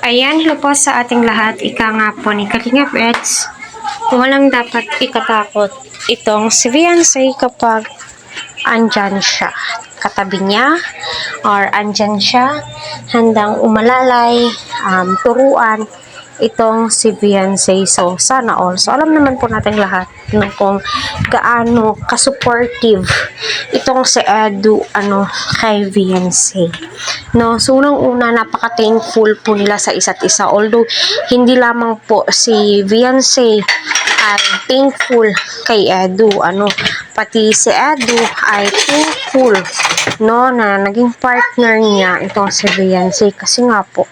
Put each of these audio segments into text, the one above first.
Ayan, hello po sa ating lahat. Ika nga po ni Kalingap Eds. Walang dapat ikatakot itong si Beyonce kapag andyan siya. Katabi niya or andyan siya, handang umalalay, turuan itong si Beyonce. So, sana all. So, alam naman po natin lahat kung gaano ka-supportive itong si Edu kay Beyonce. No, so unang-una, napaka-thankful po nila sa isa't isa. Although, hindi lamang po si Beyonce ay thankful kay Edu. Pati si Edu ay thankful, no, na naging partner niya itong si Beyonce. Kasi nga po,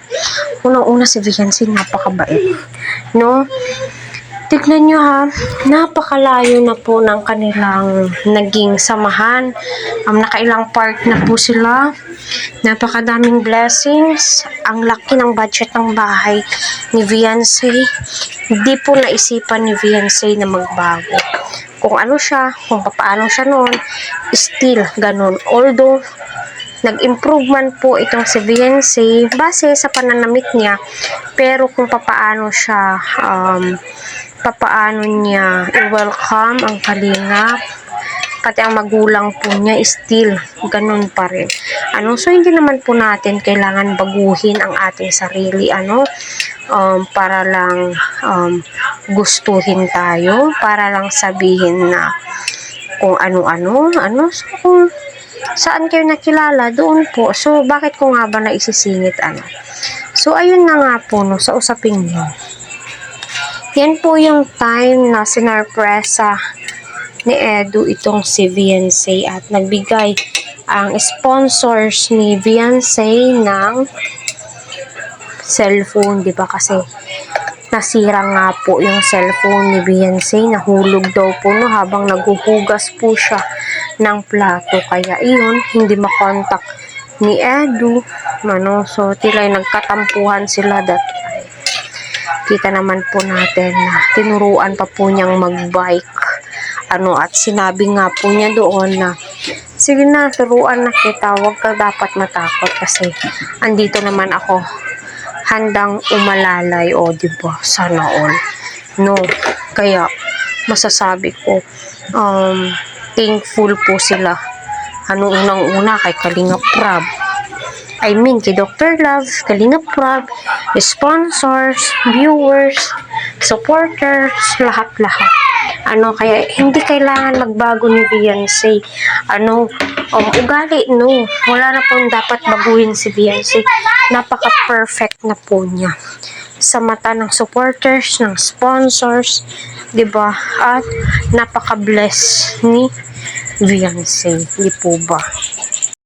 unang-una si Beyonce napakabait, no? Tignan nyo ha, napakalayo na po ng kanilang naging samahan. Nakailang part na po sila. Napakadaming blessings. Ang laki ng budget ng bahay ni Beyonce. Hindi po naisipan ni Beyonce na magbago. Kung ano siya, kung paano siya noon, still ganun. Although, nag-improvement po itong si Beyonce base sa pananamit niya, pero kung papaano siya papaano niya i-welcome ang kalingap, pati ang magulang po niya, still ganun pa rin. So hindi naman po natin kailangan baguhin ang ating sarili para lang gustuhin tayo, para lang sabihin na kung ano-ano. So kung saan kayo nakilala, doon po. So, bakit ko nga ba naisisingit So, ayun na nga po, no, sa usaping niyo. Yan po yung time na sinurpresa ni Edu itong si Beyonce at nagbigay ang sponsors ni Beyonce ng cellphone, di ba? Kasi nasira nga po yung cellphone ni Beyonce, nahulog daw po no, habang naghuhugas po siya ng plato. Kaya iyon, hindi makontak ni Edu. So, tila'y nagkatampuhan sila that time. Kita naman po natin na tinuruan pa po niyang magbike. At sinabi nga po niya doon na, sige na, turuan na kita, huwag ka dapat matakot kasi andito naman ako, handang umalalay, diba? Sana all. No, kaya masasabi ko, thankful po sila. Unang-una kay Kalingap Prab. Kay Dr. Love, Kalingap Prab, sponsors, viewers, supporters, lahat-lahat. Kaya hindi kailangan magbago ni Beyonce. Ugali, no. Wala na pong dapat baguhin si Beyonce. Napaka-perfect na po niya sa mata ng supporters, ng sponsors, diba? At napaka-bless ni Beyonce, di po ba?